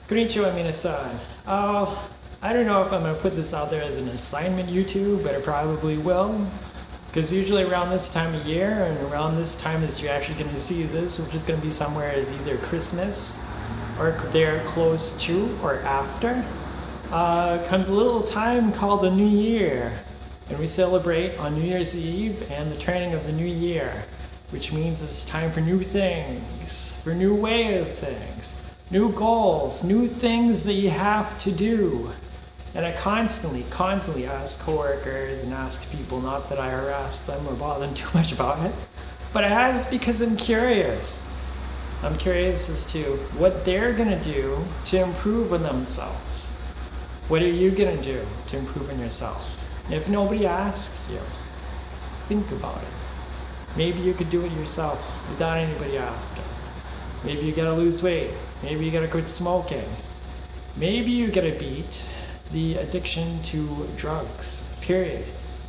Konnichiwa minasan. I don't know if I'm going to put this out there as an assignment YouTube, but I probably will. Because usually around this time of year and around this time that you're actually going to see this, which is going to be somewhere as either Christmas or they're close to or after, comes a little time called the New Year. And we celebrate on New Year's Eve and the turning of the new year, which means it's time for new things, for new way of things, new goals, new things that you have to do. And I constantly ask coworkers and ask people, not that I harass them or bother them too much about it, but I ask because I'm curious. I'm curious as to what they're gonna do to improve on themselves. What are you gonna do to improve on yourself? And if nobody asks you, think about it. Maybe you could do it yourself without anybody asking. Maybe you gotta lose weight. Maybe you gotta quit smoking. Maybe you gotta beat the addiction to drugs, period.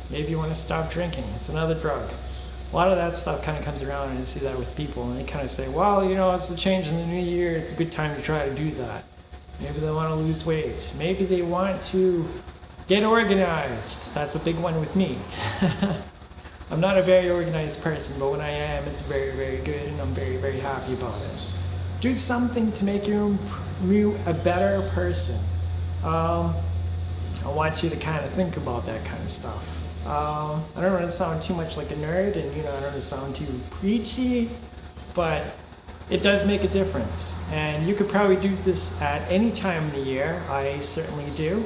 Maybe you wanna stop drinking. It's another drug. A lot of that stuff kind of comes around, and I see that with people, and they kind of say, well, you know, it's a change in the new year. It's a good time to try to do that. Maybe they wanna lose weight. Maybe they want to get organized. That's a big one with me. I'm not a very organized person, but when I am, it's very, very good, and I'm very, very happy about it. Do something to make you a better person. I want you to kind of think about that kind of stuff. I don't want to sound too much like a nerd, and I don't want to sound too preachy, but it does make a difference. And you could probably do this at any time in the year. I certainly do.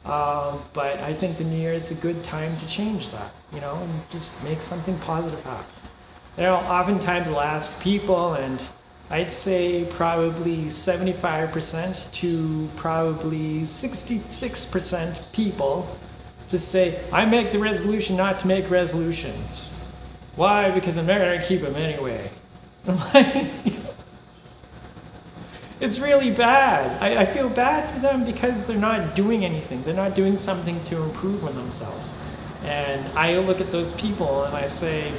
But I think the new year is a good time to change that, and just make something positive happen. Oftentimes I'll ask people, and I'd say probably 75% to probably 66% people just say, I make the resolution not to make resolutions. Why? Because I'm not going to keep them anyway. I'm like, it's really bad. I feel bad for them because they're not doing anything. They're not doing something to improve on themselves. And I look at those people and I say,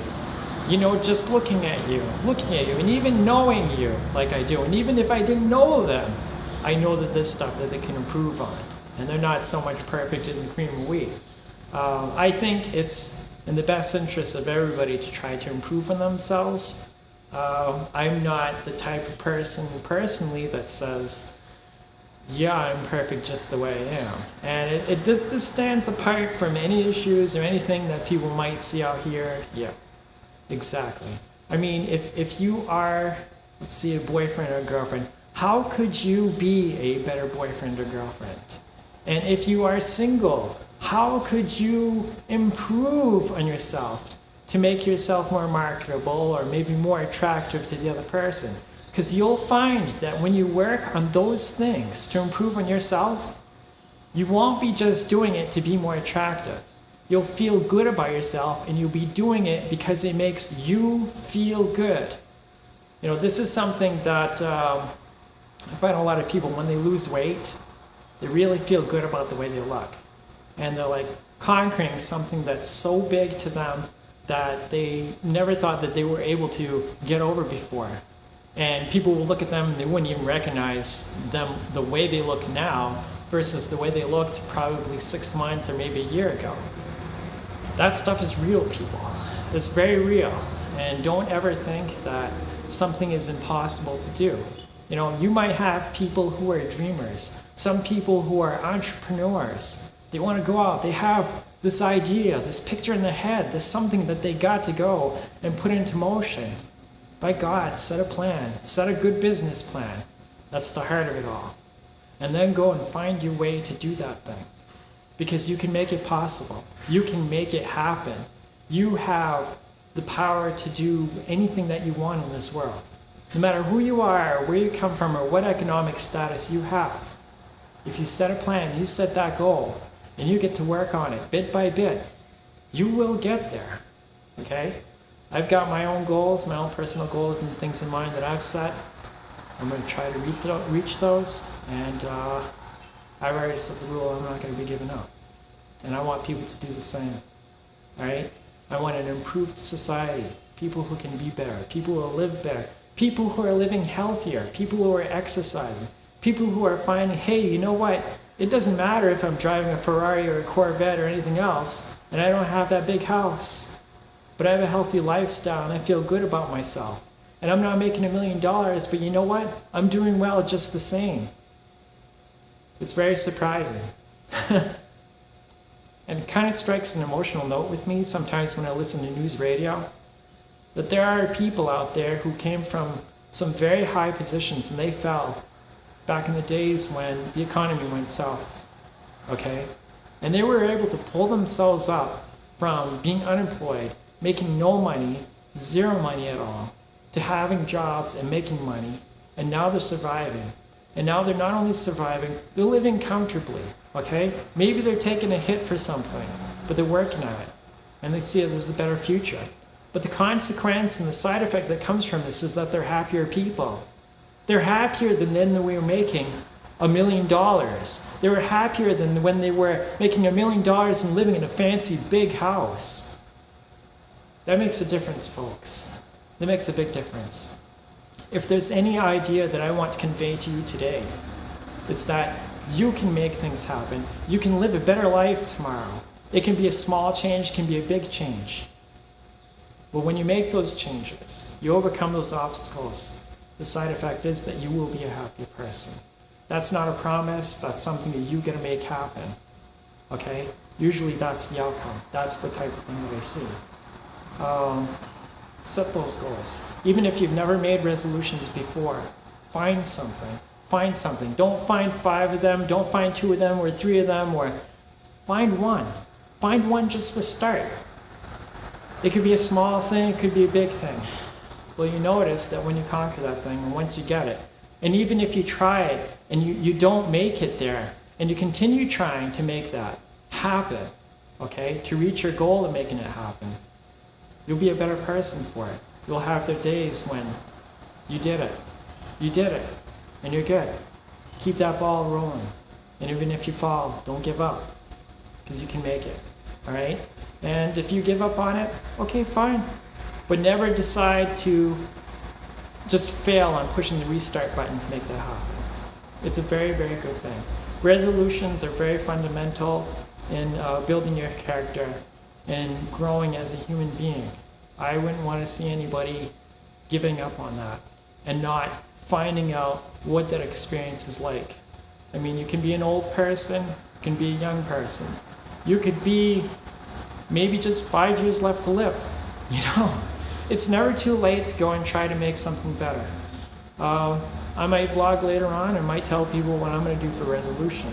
just looking at you, and even knowing you like I do, and even if I didn't know them, I know that there's stuff that they can improve on. And they're not so much perfect in the cream of wheat. I think it's in the best interest of everybody to try to improve on themselves. I'm not the type of person personally that says, yeah, I'm perfect just the way I am. And this stands apart from any issues or anything that people might see out here. Yeah, exactly. I mean, if you are, let's see, a boyfriend or a girlfriend, how could you be a better boyfriend or girlfriend? And if you are single, how could you improve on yourself to make yourself more marketable or maybe more attractive to the other person? Because you'll find that when you work on those things to improve on yourself, you won't be just doing it to be more attractive. You'll feel good about yourself, and you'll be doing it because it makes you feel good. This is something that I find a lot of people, when they lose weight, they really feel good about the way they look. And they're like conquering something that's so big to them that they never thought that they were able to get over before. And people will look at them and they wouldn't even recognize them the way they look now versus the way they looked probably 6 months or maybe a year ago. That stuff is real, people. It's very real. And don't ever think that something is impossible to do. You might have people who are dreamers, some people who are entrepreneurs. They want to go out, they have this idea, this picture in their head, there's something that they got to go and put into motion. By God, set a plan, set a good business plan. That's the heart of it all. And then go and find your way to do that thing. Because you can make it possible. You can make it happen. You have the power to do anything that you want in this world. No matter who you are, or where you come from, or what economic status you have. If you set a plan, you set that goal, and you get to work on it bit by bit, you will get there, okay? I've got my own goals, my own personal goals and things in mind that I've set. I'm going to try to reach those, and I've already set the rule I'm not going to be giving up. And I want people to do the same, all right? I want an improved society, people who can be better, people who will live better, people who are living healthier, people who are exercising, People who are finding, hey, you know what? It doesn't matter if I'm driving a Ferrari or a Corvette or anything else, and I don't have that big house, but I have a healthy lifestyle and I feel good about myself. And I'm not making $1 million, but you know what? I'm doing well just the same. It's very surprising. And it kind of strikes an emotional note with me sometimes when I listen to news radio, that there are people out there who came from some very high positions and they fell back in the days when the economy went south, okay? And they were able to pull themselves up from being unemployed, making no money, zero money at all, to having jobs and making money, and now they're surviving. And now they're not only surviving, they're living comfortably, okay? Maybe they're taking a hit for something, but they're working at it, and they see that there's a better future. But the consequence and the side effect that comes from this is that they're happier people. They're happier than when they were making $1 million. They were happier than when they were making $1 million and living in a fancy big house. That makes a difference, folks. That makes a big difference. If there's any idea that I want to convey to you today, it's that you can make things happen. You can live a better life tomorrow. It can be a small change, it can be a big change. But when you make those changes, you overcome those obstacles, the side effect is that you will be a happier person. That's not a promise, that's something that you gotta make happen, okay? Usually that's the outcome. That's the type of thing that I see. Set those goals. Even if you've never made resolutions before, find something. Find something. Don't find 5 of them, don't find 2 of them or 3 of them, or find one. Find one just to start. It could be a small thing, it could be a big thing. Well, you notice that when you conquer that thing, and once you get it, and even if you try it and you don't make it there, and you continue trying to make that happen, okay, to reach your goal of making it happen, you'll be a better person for it. You'll have the days when you did it, and you're good. Keep that ball rolling. And even if you fall, don't give up, because you can make it, all right? And if you give up on it, okay, fine. But never decide to just fail on pushing the restart button to make that happen. It's a very, very good thing. Resolutions are very fundamental in building your character and growing as a human being. I wouldn't want to see anybody giving up on that and not finding out what that experience is like. I mean, you can be an old person, you can be a young person. You could be maybe just 5 years left to live, you know? It's never too late to go and try to make something better. I might vlog later on and might tell people what I'm going to do for resolution.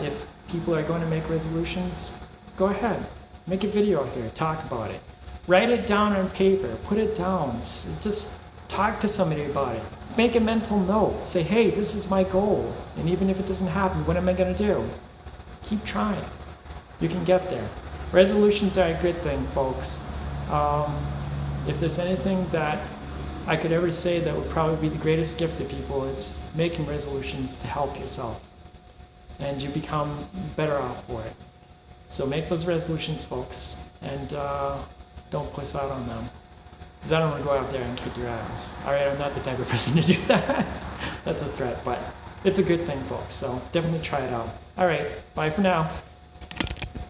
If people are going to make resolutions, go ahead. Make a video here, talk about it. Write it down on paper, put it down, just talk to somebody about it. Make a mental note, say, hey, this is my goal, and even if it doesn't happen, what am I going to do? Keep trying. You can get there. Resolutions are a good thing, folks. If there's anything that I could ever say that would probably be the greatest gift to people is making resolutions to help yourself, and you become better off for it. So make those resolutions, folks, and don't puss out on them. Because I don't want to go out there and kick your ass. Alright, I'm not the type of person to do that. That's a threat, but it's a good thing, folks, so definitely try it out. Alright, bye for now.